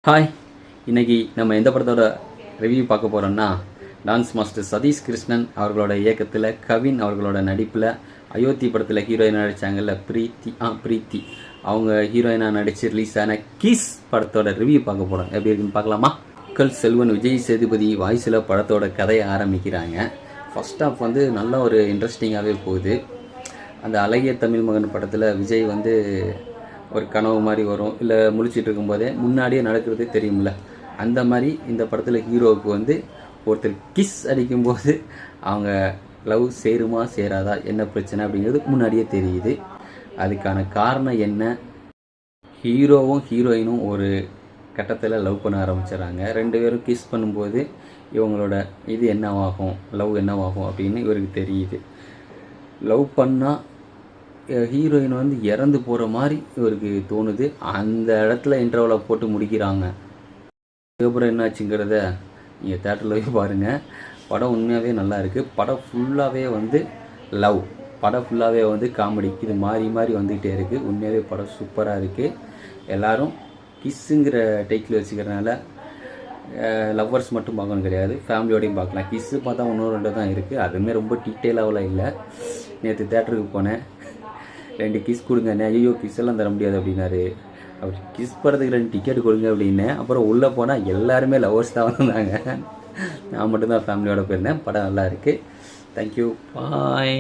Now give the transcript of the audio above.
Hi, இன்றைக்கி நம்ம எந்த படத்தோட ரிவ்யூ பார்க்க போகிறோம்னா, டான்ஸ் மாஸ்டர் சதீஷ் கிருஷ்ணன் அவர்களோட இயக்கத்தில் கவின் அவர்களோட நடிப்பில் அயோத்தி படத்தில் ஹீரோயினாக நடித்தாங்கல்ல பிரீத்தி அவங்க ஹீரோயினாக நடித்து ரிலீஸ் ஆன கிஸ் படத்தோட ரிவ்யூ பார்க்க போகிறோம். எப்படி இருக்குன்னு பார்க்கலாமா? மக்கள் செல்வன் விஜய் சேதுபதி வாய்ஸில் படத்தோட கதையை ஆரம்பிக்கிறாங்க. ஃபர்ஸ்ட் ஆஃப் நல்ல ஒரு இன்ட்ரெஸ்டிங்காகவே போகுது. அந்த அழகிய தமிழ் மகன் படத்தில் விஜய் ஒரு கனவு மாதிரி வரும், இல்லை முழிச்சிட்டு இருக்கும்போதே முன்னாடியே நடக்கிறது தெரியும்ல, அந்த மாதிரி இந்த படத்தில் ஹீரோவுக்கு ஒருத்தர் கிஸ் அடிக்கும்போது அவங்க லவ் சேருமா சேராதா, என்ன பிரச்சனை அப்படிங்கிறது முன்னாடியே தெரியுது. அதுக்கான காரணம் என்ன? ஹீரோவும் ஹீரோயினும் ஒரு கட்டத்தில் லவ் பண்ண ஆரம்பிச்சிடறாங்க. ரெண்டு பேரும் கிஸ் பண்ணும்போது இவங்களோட இது என்னவாகும், லவ் என்னவாகும் அப்படின்னு இவருக்கு தெரியுது. லவ் பண்ணால் ஹீரோயின் இறந்து போகிற மாதிரி இவருக்கு தோணுது. அந்த இடத்துல இன்டர்வலை போட்டு முடிக்கிறாங்க. அதுக்கப்புறம் என்னாச்சுங்கிறத நீங்கள் தேட்டரில் போய் பாருங்கள். படம் உண்மையாகவே நல்லா இருக்குது. படம் ஃபுல்லாகவே லவ், படம் ஃபுல்லாகவே காமெடி, இது மாறி மாறி வந்துக்கிட்டே இருக்குது. உண்மையாகவே படம் சூப்பராக இருக்குது. எல்லோரும் கிஸ்ஸுங்கிற டைட்டில் வச்சுக்கிறதுனால லவ்வர்ஸ் மட்டும் பார்க்கணும் கிடையாது, ஃபேமிலியோடையும் பார்க்கலாம். கிஸ்ஸு பார்த்தா ஒன்று ரெண்டு தான் இருக்குது, அதுவுமே ரொம்ப டீட்டெயிலாகலாம் இல்லை. நேற்று தேட்டருக்கு போனேன், 2 கிஸ் கொடுங்க. ஐயோ கிஸ் எல்லாம் தர முடியாது அப்படின்னாரு. அவர் கிஸ் படத்துக்கு 2 டிக்கெட் கொடுங்க அப்படின்னு. அப்புறம் உள்ளே போனால் எல்லாருமே லவர்ஸ் தான் வந்தாங்க. நான் மட்டும்தான் ஃபேமிலியோட போயிருந்தேன். படம் நல்லா இருக்குது. தேங்க்யூ, பாய்.